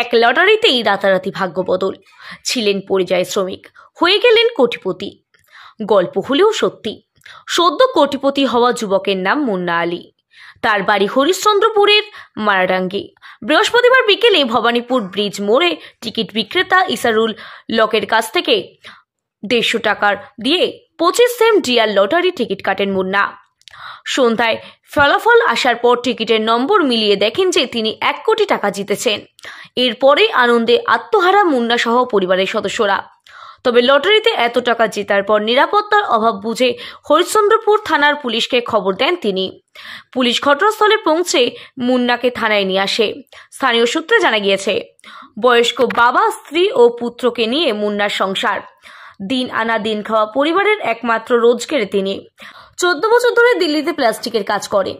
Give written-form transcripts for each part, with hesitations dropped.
এক লটারিতেই রাতারাতি ভাগ্য বদল। ছিলেন পরিযায়ী শ্রমিক, হয়ে গেলেন কোটিপতি। গল্প হলেও সত্যি। সদ্য কোটিপতি হওয়া যুবকের নাম মুন্না আলী। তার বাড়ি হরিশ্চন্দ্রপুরের মারাডাঙ্গি। বৃহস্পতিবার বিকেলে ভবানীপুর ব্রিজ মোড়ে টিকিট বিক্রেতা ইসারুল লকের কাছ থেকে 150 টাকার দিয়ে 25 সেন্ট ডিয়ার লটারি টিকিট কাটেন মুন্না। সন্ধ্যায় ফলাফল আসার পর টিকিটের নম্বর মিলিয়ে দেখেন যে তিনি 1 কোটি টাকা জিতেছেন। এরপরে আনন্দে আত্মহারা মুন্না সহ পরিবারের সদস্যরা। তবে লটারিতে এত টাকা জেতার পর নিরাপত্তার অভাব বুঝে হরিশ্চন্দ্রপুর থানার পুলিশকে খবর দেন তিনি। পুলিশ ঘটনাস্থলে পৌঁছে মুন্নাকে থানায় নিয়ে আসে। স্থানীয় সূত্রে জানা গিয়েছে, বয়স্ক বাবা, স্ত্রী ও পুত্রকে নিয়ে মুন্নার সংসার। দিন আনা দিন খাওয়া পরিবারের একমাত্র রোজগারে তিনি। 14 বছর ধরে দিল্লিতে প্লাস্টিকের কাজ করেন।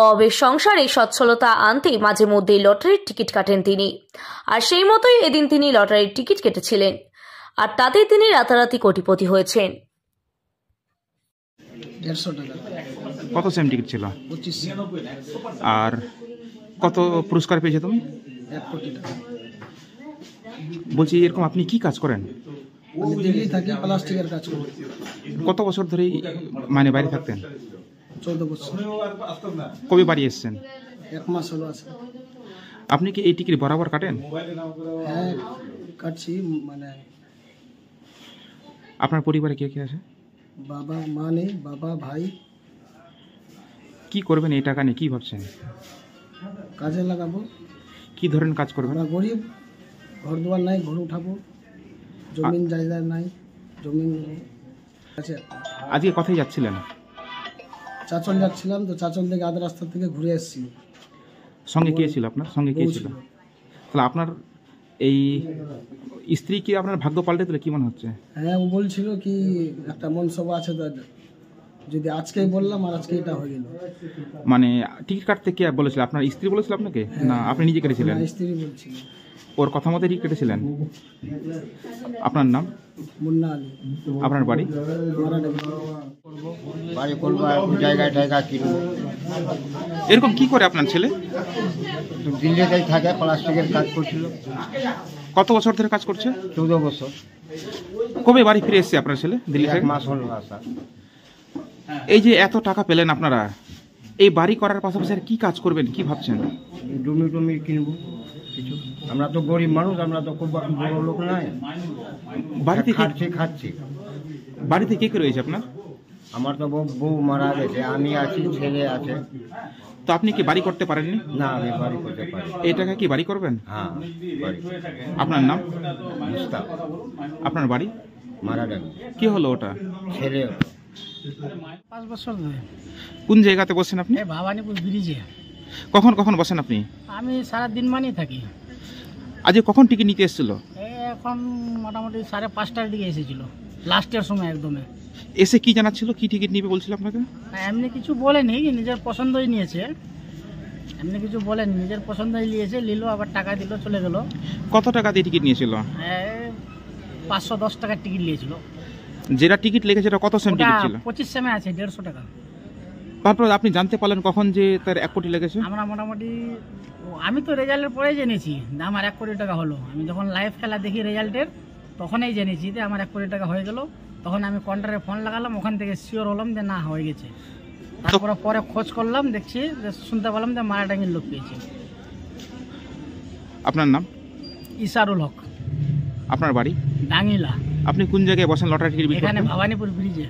অবেশ সংসারে সচ্ছলতা আনতে মাঝে মধ্যেই লটারির টিকিট কাটেন তিনি। আর সেই মতোই এদিন তিনি লটারির টিকিট কেটেছিলেন। আর তাতেই তিনি রাতারাতি কোটিপতি হয়েছেন। 150 টাকা। কত সেম টিকিট ছিল? 25। আর কত পুরস্কার পেয়েছে তুমি? 1 কোটি টাকা। বলছি, এরকম আপনি কি কাজ করেন? আমি দিল্লি থাকি, প্লাস্টিকের কাজ করি। কত বছর ধরেই মানে বাইরে থাকতেন? 14 বছর। কবে বাড়ি এসেছেন? 1 মাস হলো আছে। আপনি কি এই টিকিট বরাবর কাটেন? হ্যাঁ, কাটছি। মানে আপনার পরিবারে কে কে আছে? বাবা, মা নেই, বাবা, ভাই। কি করবেন এই টাকা নিয়ে, কি ভাবছেন? কাজে লাগাবো। কি ধরনের কাজ করবেন? আমরা গরিব, ঘর দুয়ার নাই, ঘর উঠাবো। জমিন জায়গা নাই, জমিন আছে। আজকে কোথায় যাচ্ছিলেন? চাচল যাচ্ছিলাম, তো চাচল থেকে আধা রাস্তা থেকে ঘুরে এসেছি। সঙ্গে কে ছিল? আপনার সঙ্গে কে ছিল? তাহলে আপনার এই স্ত্রী কি আপনার ভাগ্য পাল্টে দিলে, কি মনে হচ্ছে? হ্যাঁ, ও বলছিল কি একটা মনসবা আছে, তো যদি আজকেই বললাম আর আজকে এটা হয়ে গেল। মানে টিকিট কাটতে কে বলেছিল? আপনার স্ত্রী বলেছিল আপনাকে, না আপনি নিজে কেটেছিলেন? স্ত্রী বলছিল। ওর কথা মতো টিকিট কেটেছিলেন। আপনার নাম? মুন্না আলী। আপনার বাড়ি? বাড়ি করবো, জায়গায় জায়গা কিনবো। এরকম কি করে আপনার ছেলে? দিল্লিতেই থাকে, প্লাস্টিকের কাজ করছিল। কত বছর ধরে কাজ করছে? 14 বছর। কবে বাড়ি ফিরে এসেছে আপনার ছেলে দিল্লি থেকে? 1 মাস হলো আসা। এই যে এত টাকা পেলেন আপনারা, এই বাড়ি করার পাশাপাশি আর কি কাজ করবেন, কি ভাবছেন? জমি কিনবো কিছু। আমরা তো গরিব মানুষ, আমরা তো খুব বড় লোক নাই। বাড়িতে খাচ্ছি। বাড়িতে কে কে রয়েছে আপনার? আমার তো বউ মারা গেছে, আমি আছি, ছেলে আছে। তো আপনি কি বাড়ি করতে পারেননি? না, আমি বাড়ি করতে পারি। এই টাকা কি বাড়ি করবেন? হ্যাঁ, বাড়ি। আপনার নাম? মুস্তাক। আপনার বাড়ি? মারাডাঙ্গি। কি হলো ওটা? ছেলে। 5 বছর ধরে। কোন জায়গাতে বসেন আপনি? ভবানীপুর ব্রিজে। কখন কখন বসেন আপনি? আমি সারা দিন মানেই থাকি। আজকে কখন টিকিট নিতে এসেছিল? এখন মোটামুটি 5:30টার দিকে এসেছিল, লাস্টের সময় একদমে। এসে কি জানাচ্ছিল, কি টিকিট নিবে বলছিল আপনাকে? এমনি কিছু বলেনি, নিজের পছন্দই নিয়েছে। এমনি কিছু বলেনি, নিজের পছন্দই নিয়েছে, নিল, আবার টাকা দিল, চলে গেল। কত টাকা দিয়ে টিকিট নিয়েছিল? 510 টাকার টিকিট নিয়েছিল। যেটা টিকিট লেগেছে সেটা কত সেম টিকিট ছিল? 25 সেমে আছে, 150 টাকা। তারপর আপনি জানতে পারলেন কখন যে তার 1 কোটি লেগেছে? আমরা মোটামুটি, আমি তো রেজাল্টের পরেই জেনেছি যে আমার 1 কোটি টাকা হলো। আমি যখন লাইভ খেলা দেখি রেজাল্টের, তখনই জেনেছি যে আমার 1 কোটি টাকা হয়ে গেল। তখন আমি কাউন্টারে ফোন লাগালাম, ওখান থেকে শিওর হলাম যে না, হয়ে গেছে। তারপরে পরে খোঁজ করলাম, দেখছি যে শুনতে পেলাম যে মারাডাঙ্গির লোক পেয়েছে। আপনার নাম? ইসারুল হক। আপনার বাড়ি? ডাঙ্গিলা। আপনি কোন জায়গায় বসেন লটারি টিকিট বিক্রি করতে? এখানে ভবানীপুর ব্রিজে।